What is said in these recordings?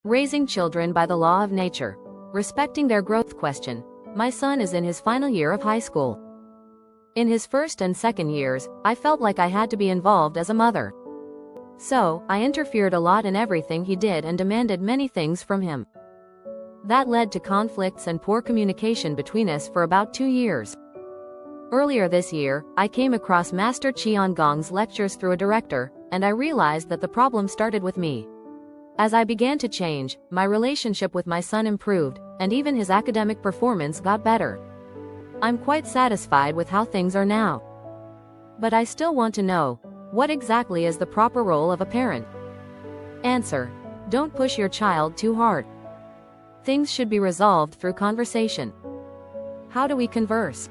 Raising children by the law of nature. Respecting their growth. Question. My son is in his final year of high school. In his first and second years, I felt like I had to be involved as a mother. So, I interfered a lot in everything he did and demanded many things from him. That led to conflicts and poor communication between us for about 2 years. Earlier this year, I came across Master CHEON Gong's lectures through a director, and I realized that the problem started with me. As I began to change, my relationship with my son improved, and even his academic performance got better. I'm quite satisfied with how things are now. But I still want to know, what exactly is the proper role of a parent? Answer. Don't push your child too hard. Things should be resolved through conversation. How do we converse?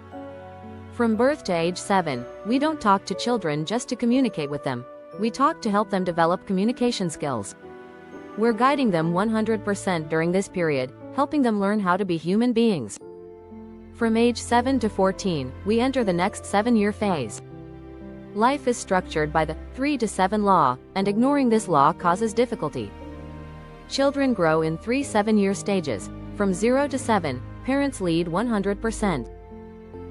From birth to age 7, we don't talk to children just to communicate with them. We talk to help them develop communication skills. We're guiding them 100% during this period, helping them learn how to be human beings. From age 7 to 14, we enter the next 7-year phase. Life is structured by the 3 to 7 law, and ignoring this law causes difficulty. Children grow in 3 7-year stages. From 0 to 7, parents lead 100%.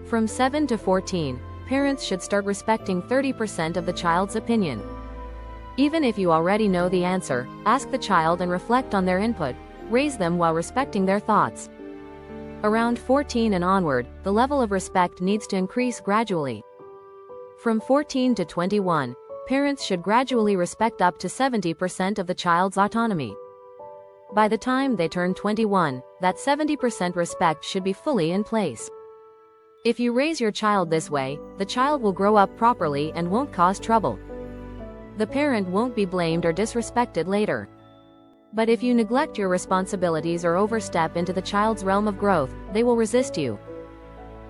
From 7 to 14, parents should start respecting 30% of the child's opinion. Even if you already know the answer, ask the child and reflect on their input. Raise them while respecting their thoughts. Around 14 and onward, the level of respect needs to increase gradually. From 14 to 21, parents should gradually respect up to 70% of the child's autonomy. By the time they turn 21, that 70% respect should be fully in place. If you raise your child this way, the child will grow up properly and won't cause trouble. The parent won't be blamed or disrespected later. But if you neglect your responsibilities or overstep into the child's realm of growth, they will resist you.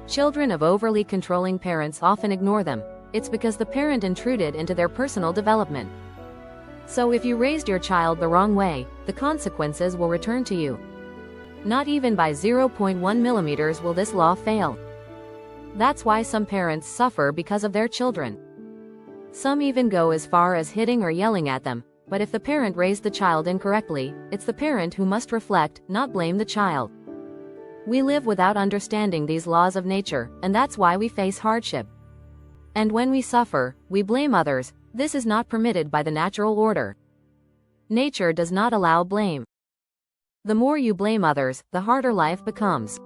Children of overly controlling parents often ignore them. It's because the parent intruded into their personal development. So if you raised your child the wrong way, the consequences will return to you. Not even by 0.1 millimeters will this law fail. That's why some parents suffer because of their children. Some even go as far as hitting or yelling at them, but if the parent raised the child incorrectly, it's the parent who must reflect, not blame the child. We live without understanding these laws of nature, and that's why we face hardship. And when we suffer, we blame others. This is not permitted by the natural order. Nature does not allow blame. The more you blame others, the harder life becomes.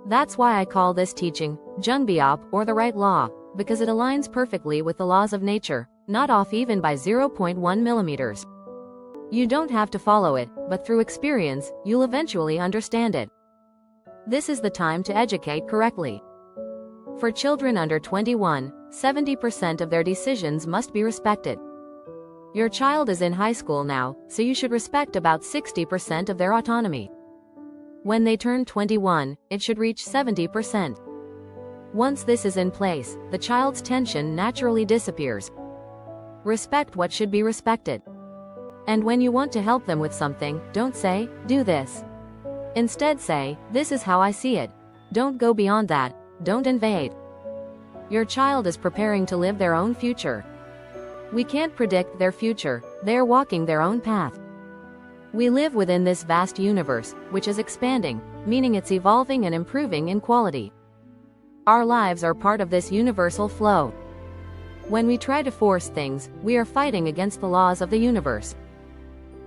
That's why I call this teaching, Zhengbiao, or the right law, because it aligns perfectly with the laws of nature, not off even by 0.1 millimeters. You don't have to follow it, but through experience, you'll eventually understand it. This is the time to educate correctly. For children under 21, 70% of their decisions must be respected. Your child is in high school now, so you should respect about 60% of their autonomy. When they turn 21, it should reach 70%. Once this is in place, the child's tension naturally disappears. Respect what should be respected. And when you want to help them with something, don't say, do this. Instead say, this is how I see it. Don't go beyond that. Don't invade. Your child is preparing to live their own future. We can't predict their future. They are walking their own path. We live within this vast universe, which is expanding, meaning it's evolving and improving in quality. Our lives are part of this universal flow. When we try to force things, we are fighting against the laws of the universe.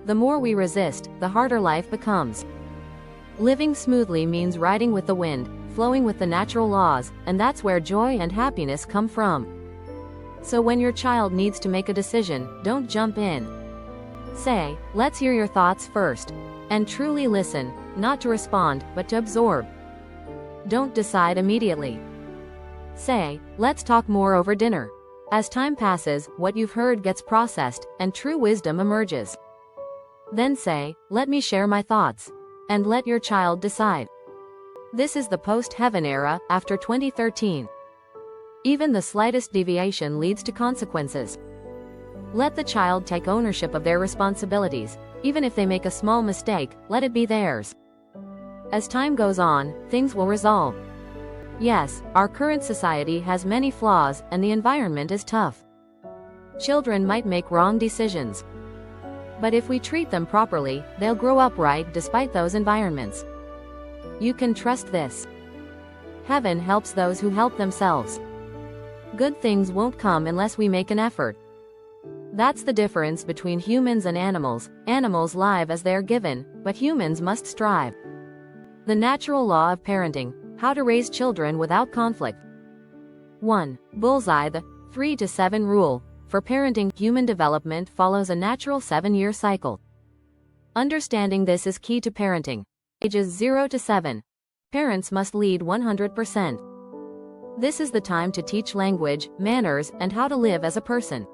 The more we resist, the harder life becomes. Living smoothly means riding with the wind, flowing with the natural laws, and that's where joy and happiness come from. So when your child needs to make a decision, don't jump in. Say, let's hear your thoughts first. And truly listen, not to respond, but to absorb. Don't decide immediately. Say, let's talk more over dinner. As time passes, what you've heard gets processed, and true wisdom emerges. Then say, let me share my thoughts. And let your child decide. This is the post-heaven era, after 2013. Even the slightest deviation leads to consequences. Let the child take ownership of their responsibilities. Even if they make a small mistake, let it be theirs. As time goes on, things will resolve. Yes, our current society has many flaws, and the environment is tough. Children might make wrong decisions. But if we treat them properly, they'll grow up right despite those environments. You can trust this. Heaven helps those who help themselves. Good things won't come unless we make an effort. That's the difference between humans and animals. Animals live as they are given, but humans must strive. The natural law of parenting: how to raise children without conflict. 1. Bullseye. The 3 to 7 rule. For parenting, human development follows a natural 7-year cycle. Understanding this is key to parenting. Ages 0 to 7. Parents must lead 100%. This is the time to teach language, manners, and how to live as a person.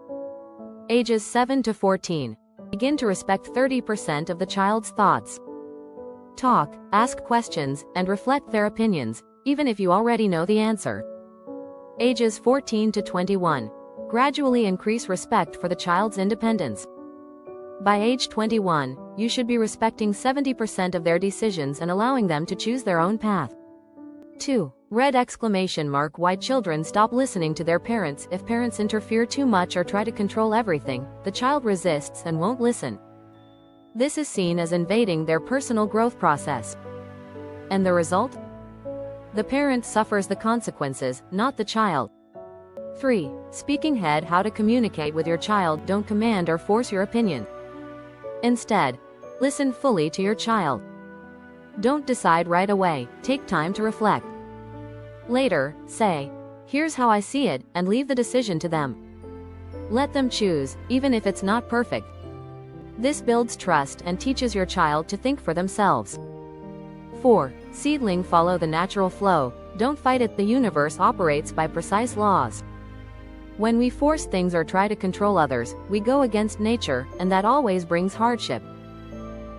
Ages 7 to 14. Begin to respect 30% of the child's thoughts. Talk, ask questions, and reflect their opinions, even if you already know the answer. Ages 14 to 21. Gradually increase respect for the child's independence. By age 21, you should be respecting 70% of their decisions and allowing them to choose their own path. 2. Red exclamation mark. Why children stop listening to their parents. If parents interfere too much or try to control everything, the child resists and won't listen. This is seen as invading their personal growth process. And the result? The parent suffers the consequences, not the child. 3. Speaking head. How to communicate with your child. Don't command or force your opinion. Instead, listen fully to your child. Don't decide right away, take time to reflect. Later, say, "Here's how I see it," and leave the decision to them. Let them choose, even if it's not perfect. This builds trust and teaches your child to think for themselves. 4. Seedling. Follow the natural flow. Don't fight it. The universe operates by precise laws. When we force things or try to control others, we go against nature, and that always brings hardship.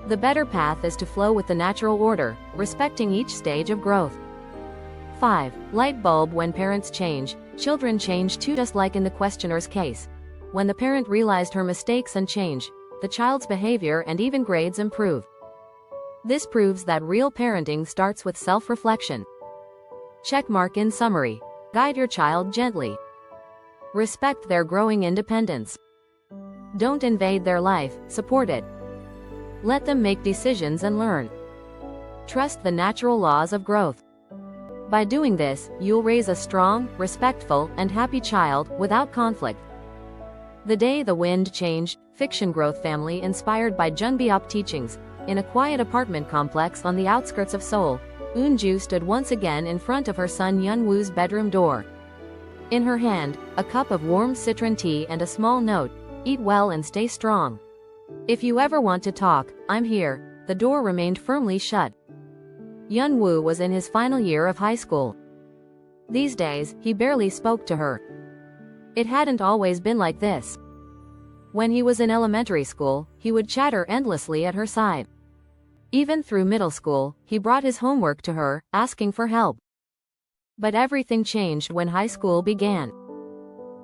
The better path is to flow with the natural order, respecting each stage of growth. 5. Light bulb. When parents change, children change too. Just like in the questioner's case. When the parent realized her mistakes and changed, the child's behavior and even grades improve. This proves that real parenting starts with self-reflection. Checkmark. In summary, guide your child gently. Respect their growing independence. Don't invade their life, support it. Let them make decisions and learn. Trust the natural laws of growth. By doing this, you'll raise a strong, respectful, and happy child without conflict. The Day the Wind Changed. Fiction. Growth family inspired by Junbiop teachings. In a quiet apartment complex on the outskirts of Seoul, Eun-ju stood once again in front of her son Yeon-woo's bedroom door. In her hand, a cup of warm citron tea and a small note: "Eat well and stay strong. If you ever want to talk, I'm here." The door remained firmly shut. Yeon-woo was in his final year of high school. These days, he barely spoke to her. It hadn't always been like this. When he was in elementary school, he would chatter endlessly at her side. Even through middle school, he brought his homework to her, asking for help. But everything changed when high school began.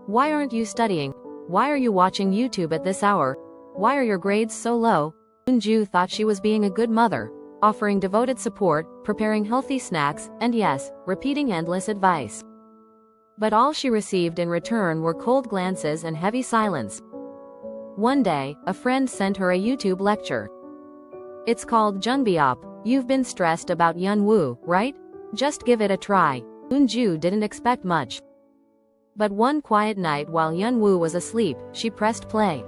"Why aren't you studying? Why are you watching YouTube at this hour? Why are your grades so low?" Eun-ju thought she was being a good mother, offering devoted support, preparing healthy snacks, and yes, repeating endless advice. But all she received in return were cold glances and heavy silence. One day, a friend sent her a YouTube lecture. "It's called Junbiop. You've been stressed about Yeon-woo, right? Just give it a try." Eun-ju didn't expect much. But one quiet night while Yeon-woo was asleep, she pressed play.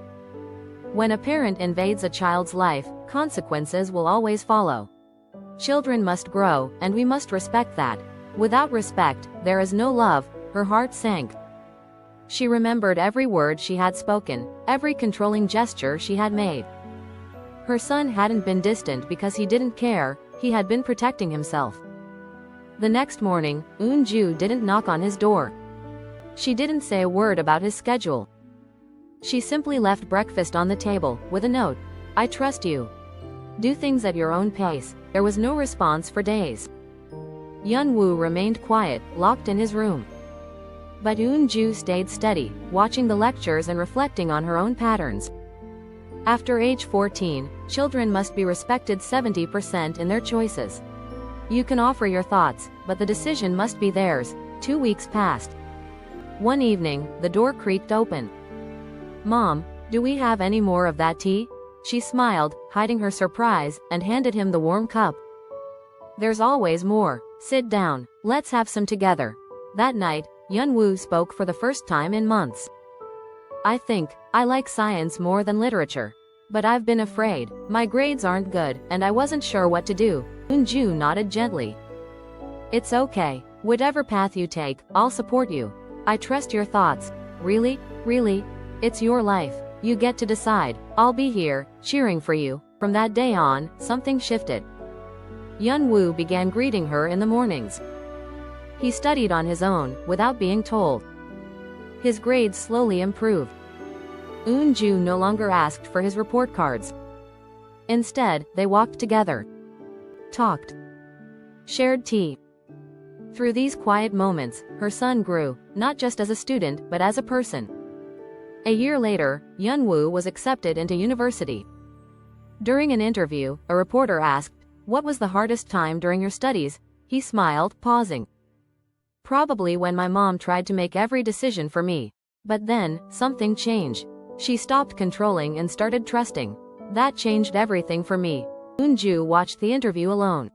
When a parent invades a child's life, consequences will always follow. Children must grow, and we must respect that. Without respect, there is no love. Her heart sank. She remembered every word she had spoken, every controlling gesture she had made. Her son hadn't been distant because he didn't care, he had been protecting himself. The next morning, Eun-ju didn't knock on his door. She didn't say a word about his schedule. She simply left breakfast on the table, with a note: "I trust you. Do things at your own pace." There was no response for days. Yeon-woo remained quiet, locked in his room. But Eun-ju stayed steady, watching the lectures and reflecting on her own patterns. After age 14, children must be respected 70% in their choices. You can offer your thoughts, but the decision must be theirs. 2 weeks passed. One evening, the door creaked open. "Mom, do we have any more of that tea?" She smiled, hiding her surprise, and handed him the warm cup. There's always more. Sit down. Let's have some together. That night, Yunwoo spoke for the first time in months. I think I like science more than literature. But I've been afraid. My grades aren't good, and I wasn't sure what to do. Eunju nodded gently. It's okay. Whatever path you take, I'll support you. I trust your thoughts. Really? Really? It's your life. You get to decide. I'll be here, cheering for you. From that day on, something shifted. Yunwoo began greeting her in the mornings. He studied on his own, without being told. His grades slowly improved. Eunju no longer asked for his report cards. Instead, they walked together. Talked. Shared tea. Through these quiet moments, her son grew, not just as a student, but as a person. A year later, Yunwoo was accepted into university. During an interview, a reporter asked, "What was the hardest time during your studies?" He smiled, pausing. "Probably when my mom tried to make every decision for me. But then, something changed. She stopped controlling and started trusting. That changed everything for me." Eunju watched the interview alone.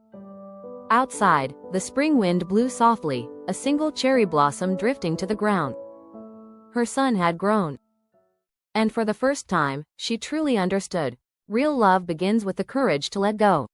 Outside, the spring wind blew softly, a single cherry blossom drifting to the ground. Her son had grown. And for the first time, she truly understood. Real love begins with the courage to let go.